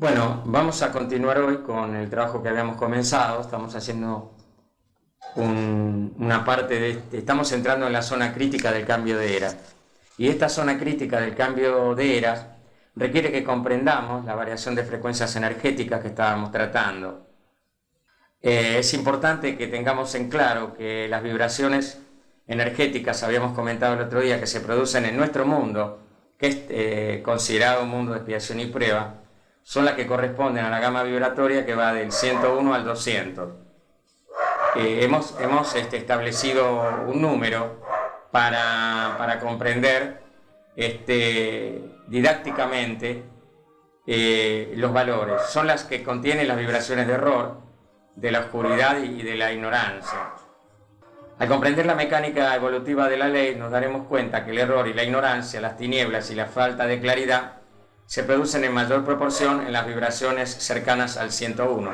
Bueno, vamos a continuar hoy con el trabajo que habíamos comenzado. Estamos haciendo una parte estamos entrando en la zona crítica del cambio de era. Y esta zona crítica del cambio de era requiere que comprendamos la variación de frecuencias energéticas que estábamos tratando. Es importante que tengamos en claro que las vibraciones energéticas, habíamos comentado el otro día, que se producen en nuestro mundo, que es considerado un mundo de expiación y prueba, son las que corresponden a la gama vibratoria que va del 101 al 200. Hemos establecido un número para comprender didácticamente los valores. Son las que contienen las vibraciones de error, de la oscuridad y de la ignorancia. Al comprender la mecánica evolutiva de la ley, nos daremos cuenta que el error y la ignorancia, las tinieblas y la falta de claridad se producen en mayor proporción en las vibraciones cercanas al 101,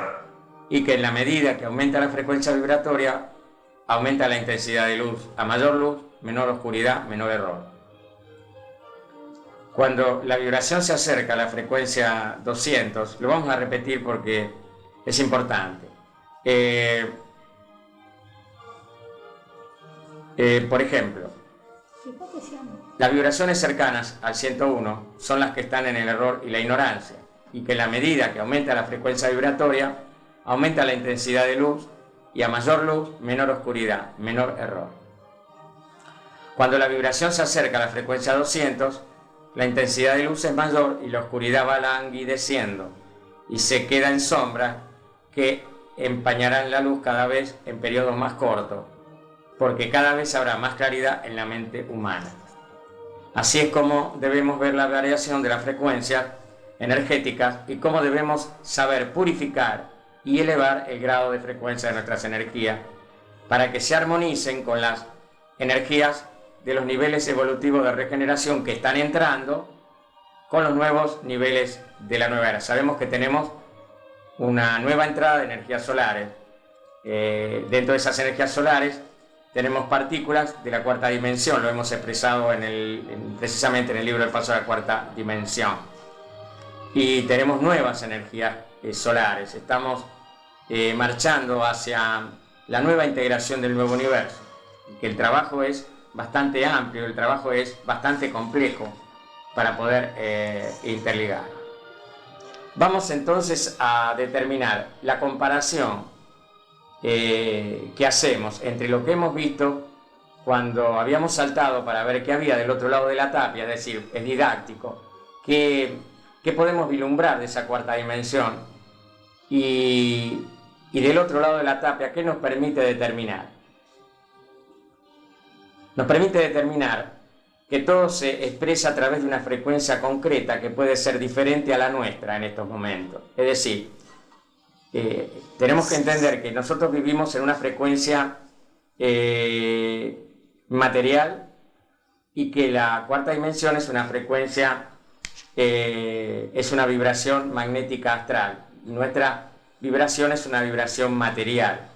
y que en la medida que aumenta la frecuencia vibratoria, aumenta la intensidad de luz. A mayor luz, menor oscuridad, menor error. Cuando la vibración se acerca a la frecuencia 200, lo vamos a repetir porque es importante. Por ejemplo, las vibraciones cercanas al 101 son las que están en el error y la ignorancia, y que en la medida que aumenta la frecuencia vibratoria, aumenta la intensidad de luz, y a mayor luz, menor oscuridad, menor error. Cuando la vibración se acerca a la frecuencia 200, la intensidad de luz es mayor y la oscuridad va languideciendo, y se queda en sombras que empañarán la luz cada vez en periodos más cortos, porque cada vez habrá más claridad en la mente humana. Así es como debemos ver la variación de las frecuencias energéticas y cómo debemos saber purificar y elevar el grado de frecuencia de nuestras energías para que se armonicen con las energías de los niveles evolutivos de regeneración que están entrando con los nuevos niveles de la nueva era. Sabemos que tenemos una nueva entrada de energías solares. Dentro de esas energías solares tenemos partículas de la cuarta dimensión, lo hemos expresado precisamente en el libro El Paso a la Cuarta Dimensión. Y tenemos nuevas energías solares, estamos marchando hacia la nueva integración del nuevo universo, que el trabajo es bastante amplio, el trabajo es bastante complejo para poder interligar. Vamos entonces a determinar la comparación que hacemos entre lo que hemos visto cuando habíamos saltado para ver qué había del otro lado de la tapia, es decir, es didáctico, qué podemos vislumbrar de esa cuarta dimensión, y del otro lado de la tapia, ¿qué nos permite determinar? Nos permite determinar que todo se expresa a través de una frecuencia concreta que puede ser diferente a la nuestra en estos momentos. Es decir, tenemos que entender que nosotros vivimos en una frecuencia material, y que la cuarta dimensión es una frecuencia, es una vibración magnética astral, y nuestra vibración es una vibración material.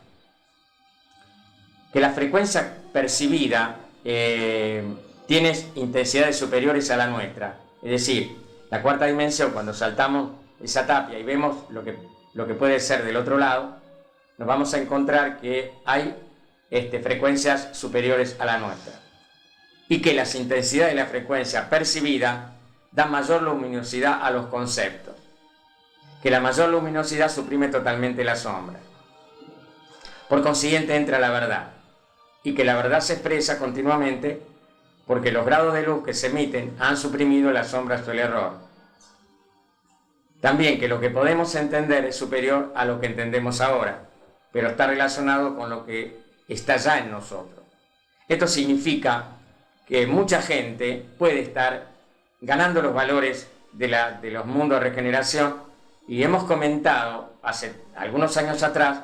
Que la frecuencia percibida tiene intensidades superiores a la nuestra, es decir, la cuarta dimensión, cuando saltamos esa tapia y vemos lo que puede ser del otro lado, nos vamos a encontrar que hay frecuencias superiores a la nuestra, y que las intensidades de la frecuencia percibida dan mayor luminosidad a los conceptos, que la mayor luminosidad suprime totalmente la sombra. Por consiguiente entra la verdad, y que la verdad se expresa continuamente porque los grados de luz que se emiten han suprimido las sombras o el error. También que lo que podemos entender es superior a lo que entendemos ahora, pero está relacionado con lo que está ya en nosotros. Esto significa que mucha gente puede estar ganando los valores de los mundos de regeneración, y hemos comentado hace algunos años atrás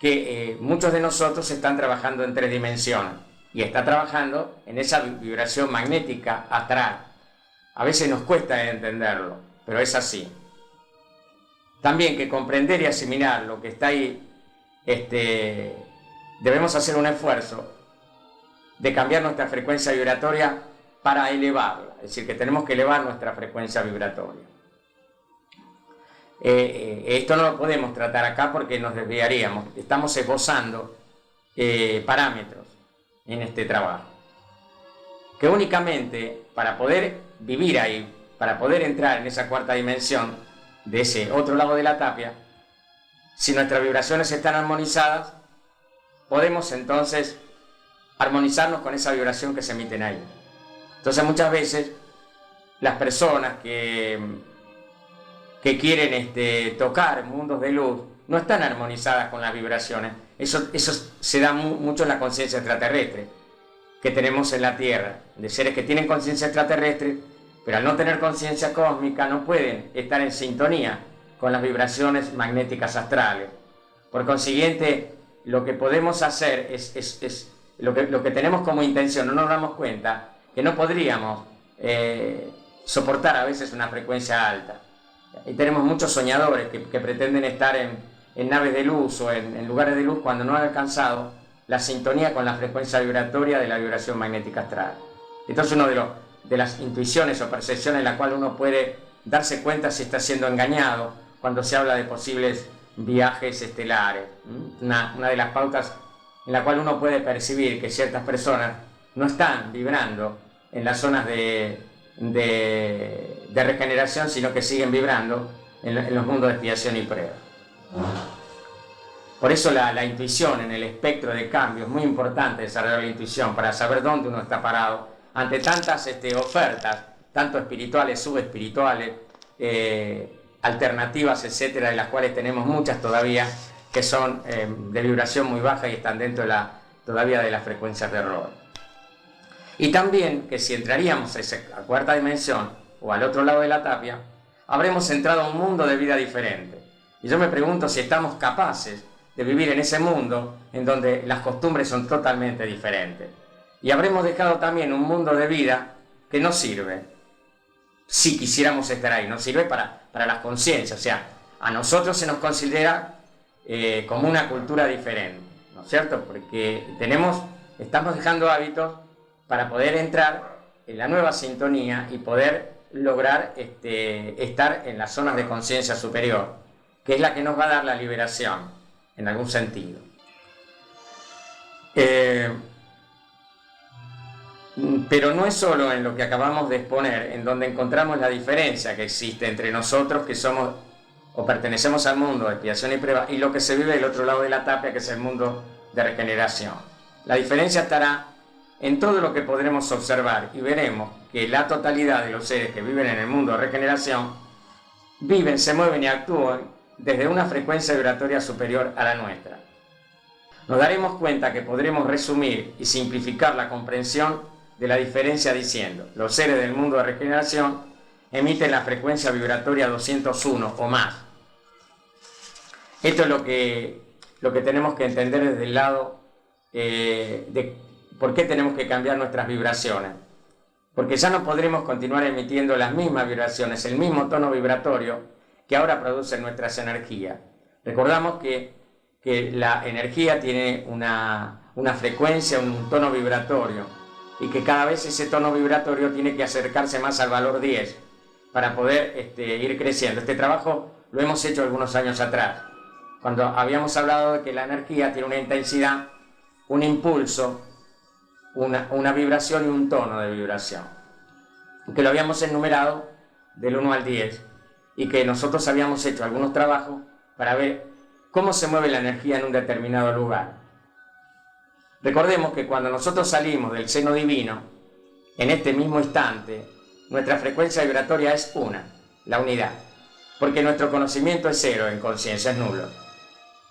que muchos de nosotros están trabajando en 3 dimensiones, y está trabajando en esa vibración magnética astral. A veces nos cuesta entenderlo, pero es así. También que comprender y asimilar lo que está ahí, debemos hacer un esfuerzo de cambiar nuestra frecuencia vibratoria para elevarla, es decir, que tenemos que elevar nuestra frecuencia vibratoria. Esto no lo podemos tratar acá porque nos desviaríamos. Estamos esbozando parámetros en este trabajo. Que únicamente para poder vivir ahí, para poder entrar en esa cuarta dimensión, de ese otro lado de la tapia, si nuestras vibraciones están armonizadas, podemos entonces armonizarnos con esa vibración que se emiten ahí. Entonces muchas veces las personas que quieren tocar mundos de luz no están armonizadas con las vibraciones. Eso se da mucho en la conciencia extraterrestre que tenemos en la Tierra, de seres que tienen conciencia extraterrestre, pero al no tener conciencia cósmica no pueden estar en sintonía con las vibraciones magnéticas astrales. Por consiguiente, lo que podemos hacer es lo que tenemos como intención, no nos damos cuenta que no podríamos soportar a veces una frecuencia alta. Y tenemos muchos soñadores que pretenden estar en naves de luz o en lugares de luz cuando no han alcanzado la sintonía con la frecuencia vibratoria de la vibración magnética astral. Entonces una de las intuiciones o percepciones en la cual uno puede darse cuenta si está siendo engañado cuando se habla de posibles viajes estelares. Una de las pautas en la cual uno puede percibir que ciertas personas no están vibrando en las zonas de regeneración, sino que siguen vibrando en los mundos de expiación y prueba. Por eso la intuición en el espectro de cambio es muy importante, desarrollar la intuición para saber dónde uno está parado ante tantas ofertas, tanto espirituales, subespirituales, alternativas, etcétera, de las cuales tenemos muchas todavía que son de vibración muy baja y están dentro todavía de las frecuencias de error. Y también que si entraríamos a esa cuarta dimensión o al otro lado de la tapia, habremos entrado a un mundo de vida diferente. Y yo me pregunto si estamos capaces de vivir en ese mundo en donde las costumbres son totalmente diferentes. Y habremos dejado también un mundo de vida que no sirve, si quisiéramos estar ahí, no sirve para las conciencias. O sea, a nosotros se nos considera como una cultura diferente, ¿no es cierto? Porque estamos dejando hábitos para poder entrar en la nueva sintonía y poder lograr estar en las zonas de conciencia superior, que es la que nos va a dar la liberación, en algún sentido. Pero no es solo en lo que acabamos de exponer, en donde encontramos la diferencia que existe entre nosotros que somos o pertenecemos al mundo de expiación y prueba y lo que se vive del otro lado de la tapia, que es el mundo de regeneración. La diferencia estará en todo lo que podremos observar y veremos que la totalidad de los seres que viven en el mundo de regeneración viven, se mueven y actúan desde una frecuencia vibratoria superior a la nuestra. Nos daremos cuenta que podremos resumir y simplificar la comprensión de la diferencia diciendo: los seres del mundo de regeneración emiten la frecuencia vibratoria 201 o más. Esto es lo que tenemos que entender desde el lado de por qué tenemos que cambiar nuestras vibraciones. Porque ya no podremos continuar emitiendo las mismas vibraciones, el mismo tono vibratorio que ahora producen nuestras energías. Recordamos que la energía tiene una frecuencia, un tono vibratorio, y que cada vez ese tono vibratorio tiene que acercarse más al valor 10 para poder ir creciendo. Este trabajo lo hemos hecho algunos años atrás, cuando habíamos hablado de que la energía tiene una intensidad, un impulso, una vibración y un tono de vibración, que lo habíamos enumerado del 1 al 10, y que nosotros habíamos hecho algunos trabajos para ver cómo se mueve la energía en un determinado lugar. Recordemos que cuando nosotros salimos del seno divino, en este mismo instante, nuestra frecuencia vibratoria es la unidad, porque nuestro conocimiento es cero en conciencia, es nulo.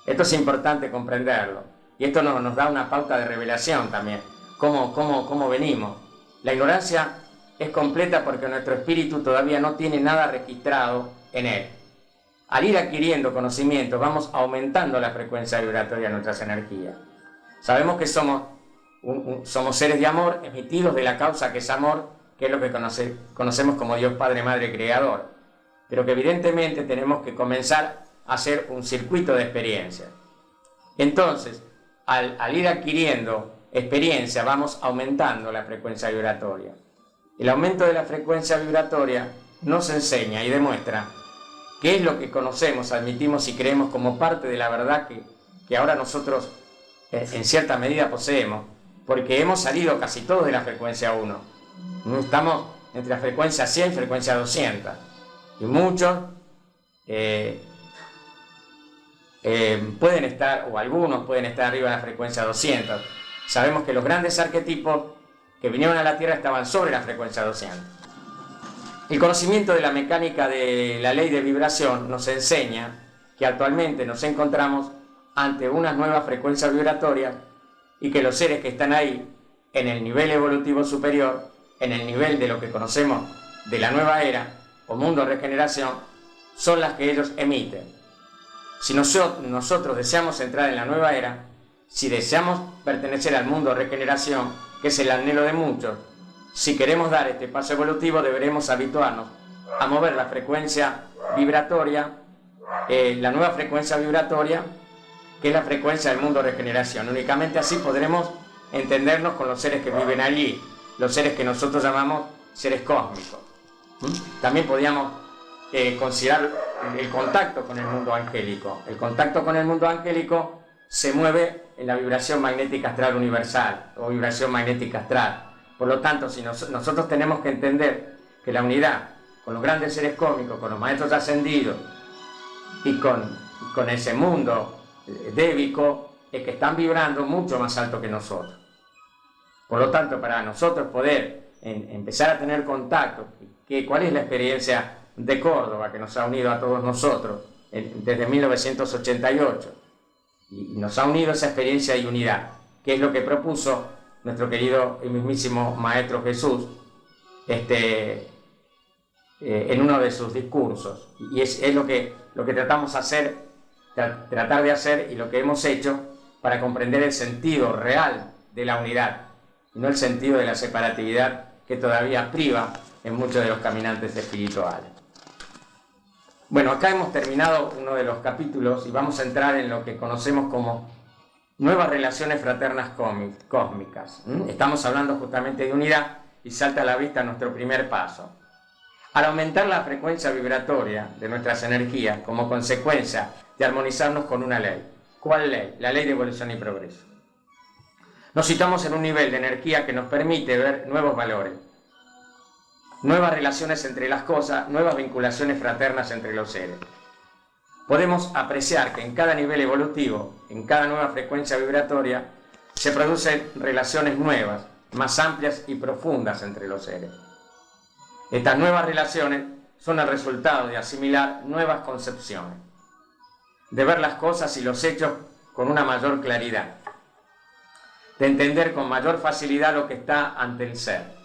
Esto es importante comprenderlo, y esto nos da una pauta de revelación también, cómo venimos. La ignorancia es completa porque nuestro espíritu todavía no tiene nada registrado en él. Al ir adquiriendo conocimiento, vamos aumentando la frecuencia vibratoria de nuestras energías. Sabemos que somos seres de amor, emitidos de la causa que es amor, que es lo que conocemos como Dios Padre, Madre, Creador. Pero que evidentemente tenemos que comenzar a hacer un circuito de experiencia. Entonces, al ir adquiriendo experiencia, vamos aumentando la frecuencia vibratoria. El aumento de la frecuencia vibratoria nos enseña y demuestra qué es lo que conocemos, admitimos y creemos como parte de la verdad que ahora nosotros en cierta medida poseemos, porque hemos salido casi todos de la frecuencia 1. Estamos entre la frecuencia 100 y frecuencia 200, y muchos pueden estar, o algunos pueden estar arriba de la frecuencia 200. Sabemos que los grandes arquetipos que vinieron a la Tierra estaban sobre la frecuencia 200. El conocimiento de la mecánica de la ley de vibración nos enseña que actualmente nos encontramos ante unas nuevas frecuencias vibratorias y que los seres que están ahí, en el nivel evolutivo superior, en el nivel de lo que conocemos de la nueva era o mundo de regeneración, son las que ellos emiten. Si nosotros deseamos entrar en la nueva era, si deseamos pertenecer al mundo de regeneración, que es el anhelo de muchos, si queremos dar este paso evolutivo, deberemos habituarnos a mover la frecuencia vibratoria, la nueva frecuencia vibratoria, que es la frecuencia del mundo de regeneración. Únicamente así podremos entendernos con los seres que viven allí, los seres que nosotros llamamos seres cósmicos. También podríamos considerar el contacto con el mundo angélico. El contacto con el mundo angélico se mueve en la vibración magnética astral universal o vibración magnética astral. Por lo tanto, si nosotros tenemos que entender que la unidad con los grandes seres cósmicos, con los maestros ascendidos y con ese mundo débico, es que están vibrando mucho más alto que nosotros. Por lo tanto, para nosotros poder empezar a tener contacto, ¿cuál es la experiencia de Córdoba que nos ha unido a todos nosotros desde 1988? Y nos ha unido esa experiencia de unidad, que es lo que propuso nuestro querido y mismísimo Maestro Jesús en uno de sus discursos. Y es lo que tratamos de hacer, tratar de hacer, y lo que hemos hecho para comprender el sentido real de la unidad, y no el sentido de la separatividad que todavía priva en muchos de los caminantes espirituales. Bueno, acá hemos terminado uno de los capítulos y vamos a entrar en lo que conocemos como nuevas relaciones fraternas cósmicas. Estamos hablando justamente de unidad y salta a la vista nuestro primer paso. Al aumentar la frecuencia vibratoria de nuestras energías como consecuencia de armonizarnos con una ley. ¿Cuál ley? La ley de evolución y progreso. Nos situamos en un nivel de energía que nos permite ver nuevos valores, nuevas relaciones entre las cosas, nuevas vinculaciones fraternas entre los seres. Podemos apreciar que en cada nivel evolutivo, en cada nueva frecuencia vibratoria, se producen relaciones nuevas, más amplias y profundas entre los seres. Estas nuevas relaciones son el resultado de asimilar nuevas concepciones, de ver las cosas y los hechos con una mayor claridad, de entender con mayor facilidad lo que está ante el ser.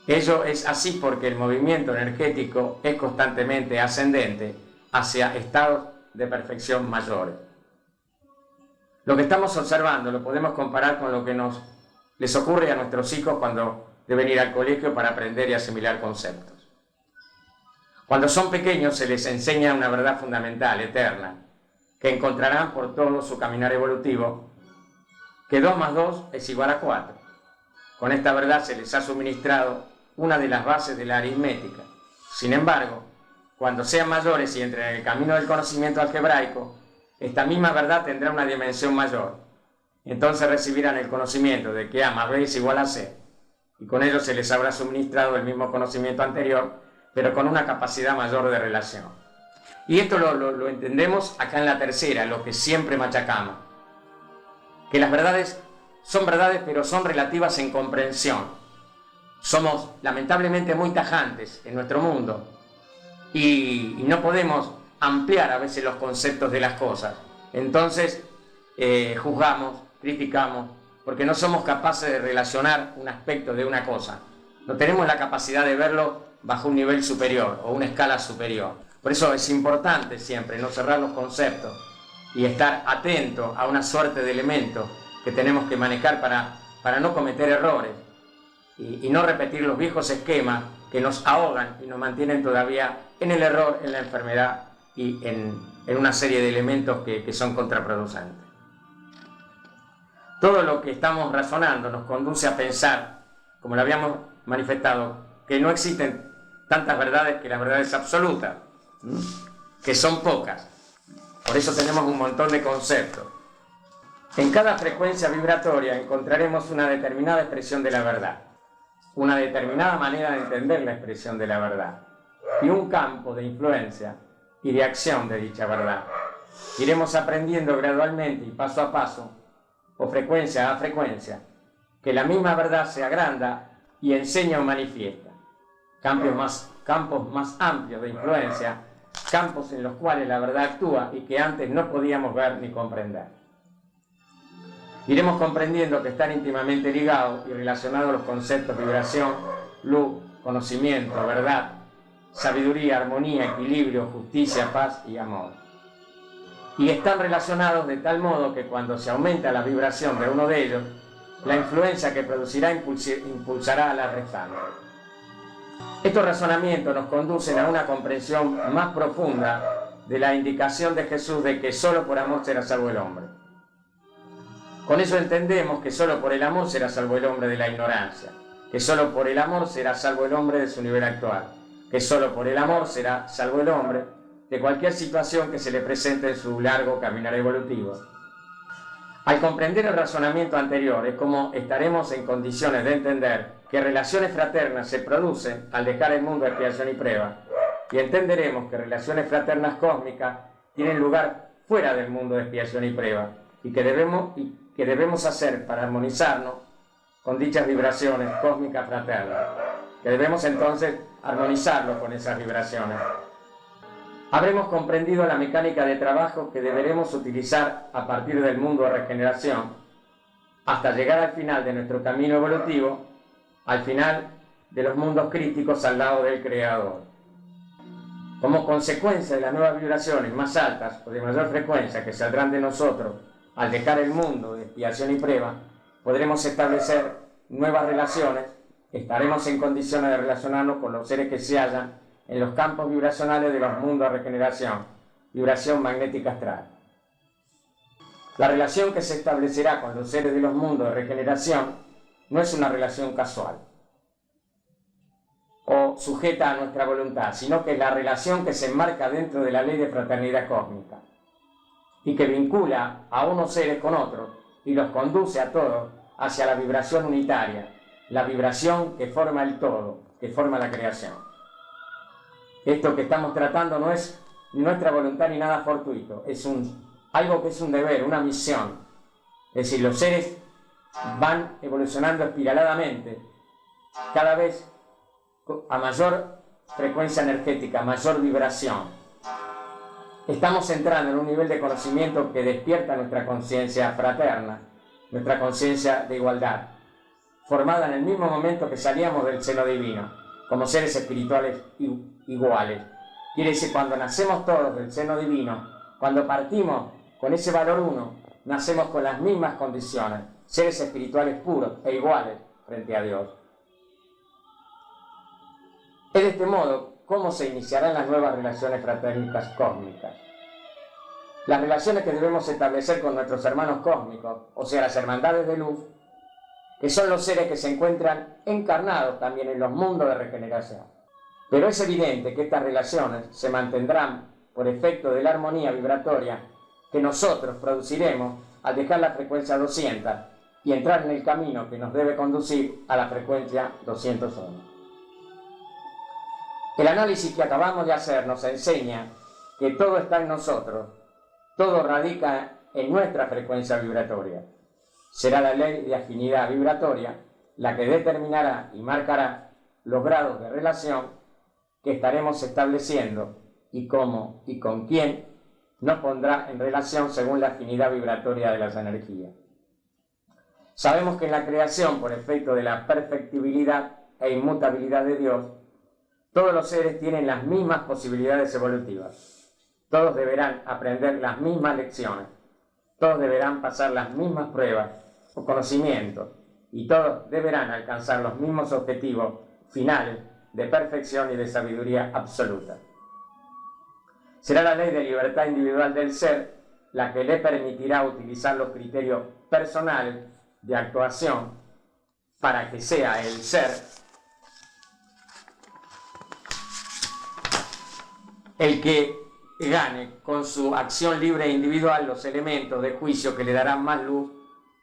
Ello es así porque el movimiento energético es constantemente ascendente hacia estados de perfección mayores. Lo que estamos observando lo podemos comparar con lo que les ocurre a nuestros hijos cuando deben ir al colegio para aprender y asimilar conceptos. Cuando son pequeños se les enseña una verdad fundamental, eterna, que encontrarán por todo su caminar evolutivo, que 2 más 2 es igual a 4. Con esta verdad se les ha suministrado una de las bases de la aritmética. Sin embargo, cuando sean mayores y entren en el camino del conocimiento algebraico, esta misma verdad tendrá una dimensión mayor. Entonces recibirán el conocimiento de que A más B es igual a C, y con ello se les habrá suministrado el mismo conocimiento anterior, pero con una capacidad mayor de relación. Y esto lo entendemos acá en la tercera, lo que siempre machacamos, que las verdades son verdades, pero son relativas en comprensión. Somos lamentablemente muy tajantes en nuestro mundo, y no podemos ampliar a veces los conceptos de las cosas. Entonces juzgamos, criticamos, porque no somos capaces de relacionar un aspecto de una cosa. No tenemos la capacidad de verlo bajo un nivel superior o una escala superior. Por eso es importante siempre no cerrar los conceptos y estar atento a una suerte de elementos que tenemos que manejar para no cometer errores y no repetir los viejos esquemas que nos ahogan y nos mantienen todavía en el error, en la enfermedad y en una serie de elementos que son contraproducentes. Todo lo que estamos razonando nos conduce a pensar, como lo habíamos manifestado, que no existen tantas verdades, que la verdad es absoluta. que son pocas. Por eso tenemos un montón de conceptos. En cada frecuencia vibratoria encontraremos una determinada expresión de la verdad, una determinada manera de entender la expresión de la verdad y un campo de influencia y de acción de dicha verdad. Iremos aprendiendo gradualmente y paso a paso, o frecuencia a frecuencia, que la misma verdad se agranda y enseña o manifiesta. Campos más amplios de influencia, campos en los cuales la verdad actúa y que antes no podíamos ver ni comprender. Iremos comprendiendo que están íntimamente ligados y relacionados los conceptos vibración, luz, conocimiento, verdad, sabiduría, armonía, equilibrio, justicia, paz y amor. Y están relacionados de tal modo que cuando se aumenta la vibración de uno de ellos, la influencia que producirá impulsará a la restante. Estos razonamientos nos conducen a una comprensión más profunda de la indicación de Jesús de que solo por amor será salvo el hombre. Con eso entendemos que solo por el amor será salvo el hombre de la ignorancia, que solo por el amor será salvo el hombre de su nivel actual, que solo por el amor será salvo el hombre de cualquier situación que se le presente en su largo caminar evolutivo. Al comprender el razonamiento anterior es como estaremos en condiciones de entender que relaciones fraternas se producen al dejar el mundo de expiación y prueba, y entenderemos que relaciones fraternas cósmicas tienen lugar fuera del mundo de expiación y prueba, y que debemos hacer para armonizarnos con dichas vibraciones cósmicas fraternas, que debemos entonces armonizarlo con esas vibraciones. Habremos comprendido la mecánica de trabajo que deberemos utilizar a partir del mundo de regeneración hasta llegar al final de nuestro camino evolutivo, al final de los mundos críticos al lado del Creador. Como consecuencia de las nuevas vibraciones más altas o de mayor frecuencia que saldrán de nosotros al dejar el mundo de expiación y prueba, podremos establecer nuevas relaciones, estaremos en condiciones de relacionarnos con los seres que se hallan en los campos vibracionales de los mundos de regeneración, vibración magnética astral. La relación que se establecerá con los seres de los mundos de regeneración no es una relación casual o sujeta a nuestra voluntad, sino que es la relación que se enmarca dentro de la ley de fraternidad cósmica y que vincula a unos seres con otros y los conduce a todos hacia la vibración unitaria, la vibración que forma el todo, que forma la creación. Esto que estamos tratando no es ni nuestra voluntad ni nada fortuito, es algo que es un deber, una misión. Es decir, los seres van evolucionando espiraladamente, cada vez a mayor frecuencia energética, mayor vibración. Estamos entrando en un nivel de conocimiento que despierta nuestra conciencia fraterna, nuestra conciencia de igualdad, formada en el mismo momento que salíamos del seno divino, como seres espirituales iguales. Quiere decir, cuando nacemos todos del seno divino, cuando partimos con ese valor uno, nacemos con las mismas condiciones, seres espirituales puros e iguales frente a Dios. Es de este modo cómo se iniciarán las nuevas relaciones fraternas cósmicas. Las relaciones que debemos establecer con nuestros hermanos cósmicos, o sea, las hermandades de luz, que son los seres que se encuentran encarnados también en los mundos de regeneración. Pero es evidente que estas relaciones se mantendrán por efecto de la armonía vibratoria que nosotros produciremos al dejar la frecuencia 200 y entrar en el camino que nos debe conducir a la frecuencia 201. El análisis que acabamos de hacer nos enseña que todo está en nosotros, todo radica en nuestra frecuencia vibratoria. Será la ley de afinidad vibratoria la que determinará y marcará los grados de relación que estaremos estableciendo y cómo y con quién nos pondrá en relación según la afinidad vibratoria de las energías. Sabemos que en la creación, por efecto de la perfectibilidad e inmutabilidad de Dios, todos los seres tienen las mismas posibilidades evolutivas. Todos deberán aprender las mismas lecciones. Todos deberán pasar las mismas pruebas o conocimientos. Y todos deberán alcanzar los mismos objetivos finales de perfección y de sabiduría absoluta. Será la ley de libertad individual del ser la que le permitirá utilizar los criterios personales de actuación para que sea el ser el que gane con su acción libre e individual los elementos de juicio que le darán más luz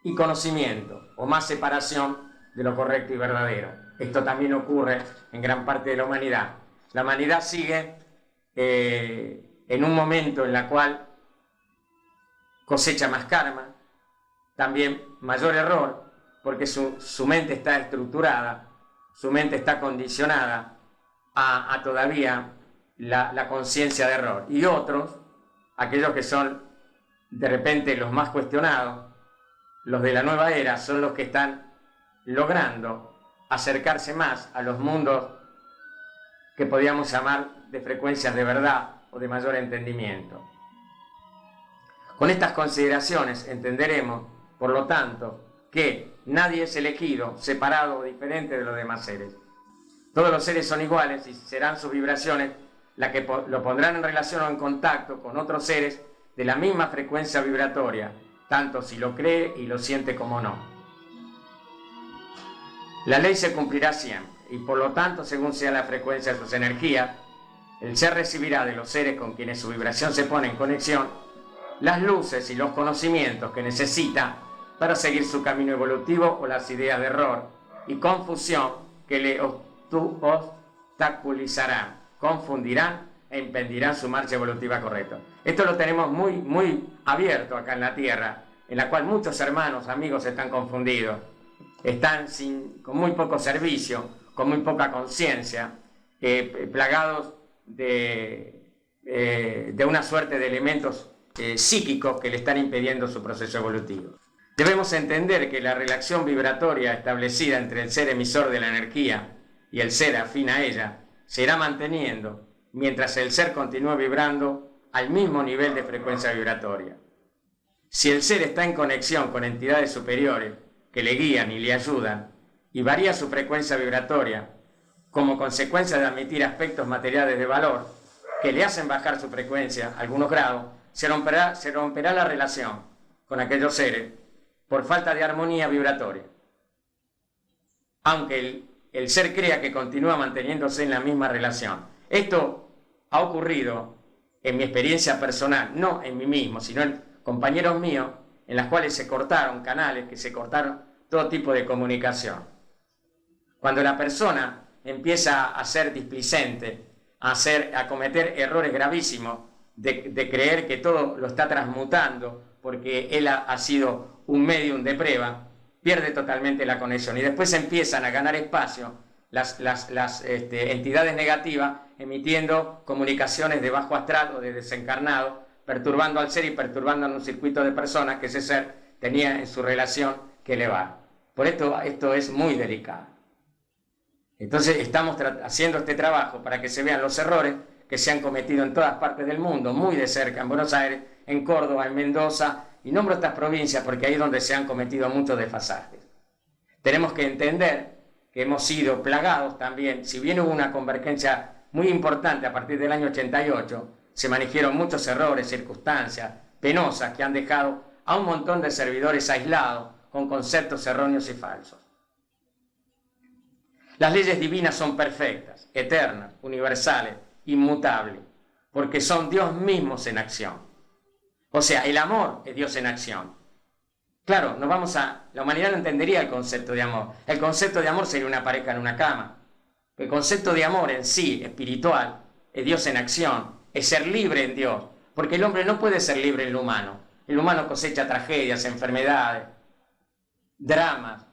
y conocimiento, o más separación de lo correcto y verdadero. Esto también ocurre en gran parte de la humanidad. La humanidad sigue en un momento en el cual cosecha más karma, también mayor error, porque su mente está estructurada, su mente está condicionada a todavía la conciencia de error. Y otros, aquellos que son de repente los más cuestionados, los de la nueva era, son los que están logrando acercarse más a los mundos que podríamos llamar de frecuencias de verdad o de mayor entendimiento. Con estas consideraciones entenderemos, por lo tanto, que nadie es elegido, separado o diferente de los demás seres. Todos los seres son iguales y serán sus vibraciones las que lo pondrán en relación o en contacto con otros seres de la misma frecuencia vibratoria, tanto si lo cree y lo siente como no. La ley se cumplirá siempre y por lo tanto, según sea la frecuencia de sus energías, el ser recibirá de los seres con quienes su vibración se pone en conexión las luces y los conocimientos que necesita para seguir su camino evolutivo o las ideas de error y confusión que le obstaculizarán, confundirán e impedirán su marcha evolutiva correcta. Esto lo tenemos muy abierto acá en la Tierra, en la cual muchos hermanos, amigos están confundidos, están con muy poco servicio, con muy poca conciencia, plagados de una suerte de elementos psíquicos que le están impidiendo su proceso evolutivo. Debemos entender que la relación vibratoria establecida entre el ser emisor de la energía y el ser afín a ella se irá manteniendo mientras el ser continúe vibrando al mismo nivel de frecuencia vibratoria. Si el ser está en conexión con entidades superiores que le guían y le ayudan y varía su frecuencia vibratoria como consecuencia de admitir aspectos materiales de valor que le hacen bajar su frecuencia a algunos grados, se romperá la relación con aquellos seres por falta de armonía vibratoria. Aunque el ser crea que continúa manteniéndose en la misma relación. Esto ha ocurrido en mi experiencia personal, no en mí mismo, sino en compañeros míos, en las cuales se cortaron canales, que se cortaron todo tipo de comunicación. Cuando la persona empieza a ser displicente, a cometer errores gravísimos, de creer que todo lo está transmutando porque él ha sido un medium de prueba, pierde totalmente la conexión y después empiezan a ganar espacio las entidades negativas emitiendo comunicaciones de bajo astral o de desencarnado, perturbando al ser y perturbando en un circuito de personas que ese ser tenía en su relación que elevar. Por esto es muy delicado. Entonces estamos haciendo este trabajo para que se vean los errores que se han cometido en todas partes del mundo, muy de cerca, en Buenos Aires, en Córdoba, en Mendoza, y nombro estas provincias porque ahí es donde se han cometido muchos desfasajes. Tenemos que entender que hemos sido plagados también, si bien hubo una convergencia muy importante a partir del año 88, se manifestaron muchos errores, circunstancias penosas que han dejado a un montón de servidores aislados con conceptos erróneos y falsos. Las leyes divinas son perfectas, eternas, universales, inmutables, porque son Dios mismos en acción. O sea, el amor es Dios en acción. Claro, la humanidad no entendería el concepto de amor. El concepto de amor sería una pareja en una cama. El concepto de amor en sí, espiritual, es Dios en acción, es ser libre en Dios, porque el hombre no puede ser libre en lo humano. El humano cosecha tragedias, enfermedades, dramas,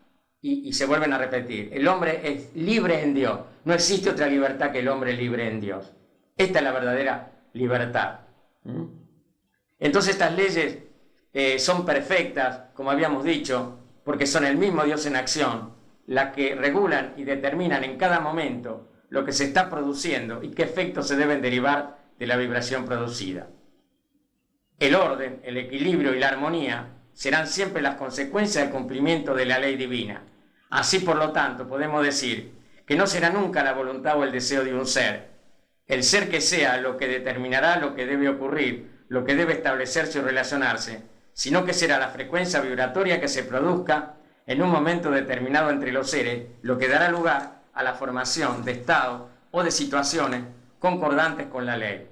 y se vuelven a repetir. El hombre es libre en Dios. No existe otra libertad que el hombre libre en Dios. Esta es la verdadera libertad. Entonces estas leyes son perfectas, como habíamos dicho, porque son el mismo Dios en acción, las que regulan y determinan en cada momento lo que se está produciendo y qué efectos se deben derivar de la vibración producida. El orden, el equilibrio y la armonía serán siempre las consecuencias del cumplimiento de la ley divina. Así, por lo tanto, podemos decir que no será nunca la voluntad o el deseo de un ser, el ser que sea lo que determinará lo que debe ocurrir, lo que debe establecerse o relacionarse, sino que será la frecuencia vibratoria que se produzca en un momento determinado entre los seres, lo que dará lugar a la formación de estados o de situaciones concordantes con la ley.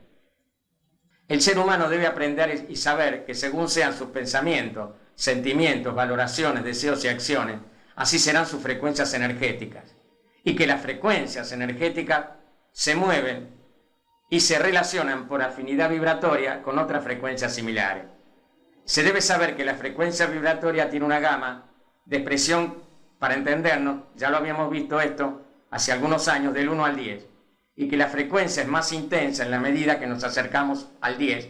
El ser humano debe aprender y saber que según sean sus pensamientos, sentimientos, valoraciones, deseos y acciones, así serán sus frecuencias energéticas. Y que las frecuencias energéticas se mueven y se relacionan por afinidad vibratoria con otras frecuencias similares. Se debe saber que la frecuencia vibratoria tiene una gama de expresión, para entendernos, ya lo habíamos visto esto hace algunos años, del 1 al 10, y que la frecuencia es más intensa en la medida que nos acercamos al 10,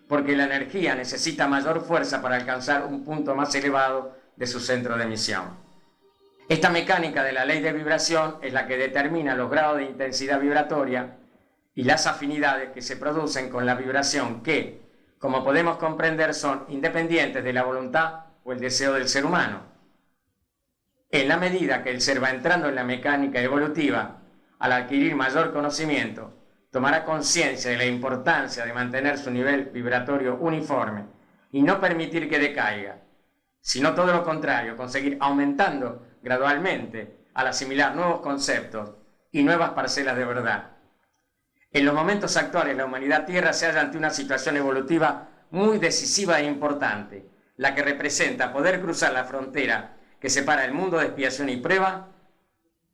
porque la energía necesita mayor fuerza para alcanzar un punto más elevado de su centro de emisión. Esta mecánica de la ley de vibración es la que determina los grados de intensidad vibratoria y las afinidades que se producen con la vibración que, como podemos comprender, son independientes de la voluntad o el deseo del ser humano. En la medida que el ser va entrando en la mecánica evolutiva, al adquirir mayor conocimiento, tomará conciencia de la importancia de mantener su nivel vibratorio uniforme y no permitir que decaiga, sino todo lo contrario, conseguir aumentando gradualmente al asimilar nuevos conceptos y nuevas parcelas de verdad. En los momentos actuales, la humanidad Tierra se halla ante una situación evolutiva muy decisiva e importante, la que representa poder cruzar la frontera que separa el mundo de expiación y prueba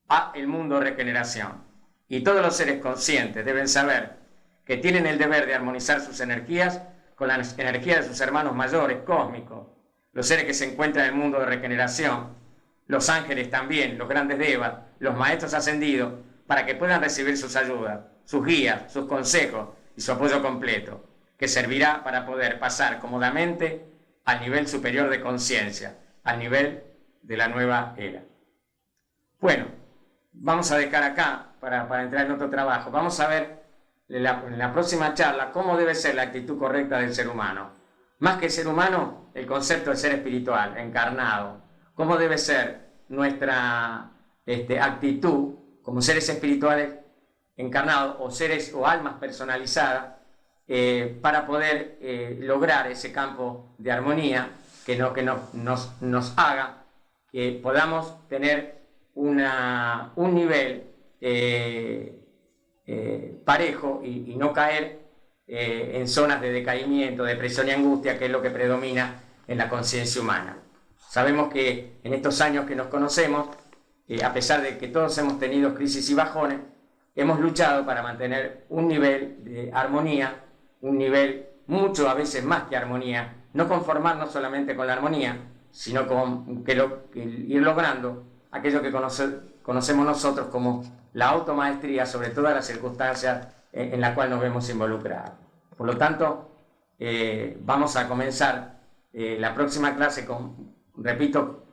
a el mundo de regeneración. Y todos los seres conscientes deben saber que tienen el deber de armonizar sus energías con las energías de sus hermanos mayores, cósmicos, los seres que se encuentran en el mundo de regeneración, los ángeles también, los grandes devas, los maestros ascendidos, para que puedan recibir sus ayudas, sus guías, sus consejos y su apoyo completo, que servirá para poder pasar cómodamente al nivel superior de conciencia, al nivel de la nueva era. Bueno, vamos a dejar acá para entrar en otro trabajo. Vamos a ver en la próxima charla cómo debe ser la actitud correcta del ser humano. Más que ser humano, el concepto de ser espiritual, encarnado. Cómo debe ser nuestra actitud como seres espirituales encarnados o seres o almas personalizadas para poder lograr ese campo de armonía que nos haga que podamos tener un nivel parejo y no caer en zonas de decaimiento, depresión y angustia, que es lo que predomina en la conciencia humana. Sabemos que en estos años que nos conocemos, a pesar de que todos hemos tenido crisis y bajones, hemos luchado para mantener un nivel de armonía, un nivel mucho a veces más que armonía, no conformarnos solamente con la armonía, sino con ir logrando aquello que conocemos nosotros como la automaestría sobre todas las circunstancias en las cuales nos vemos involucrados. Por lo tanto, vamos a comenzar la próxima clase con, repito,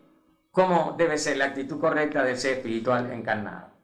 cómo debe ser la actitud correcta del ser espiritual encarnado.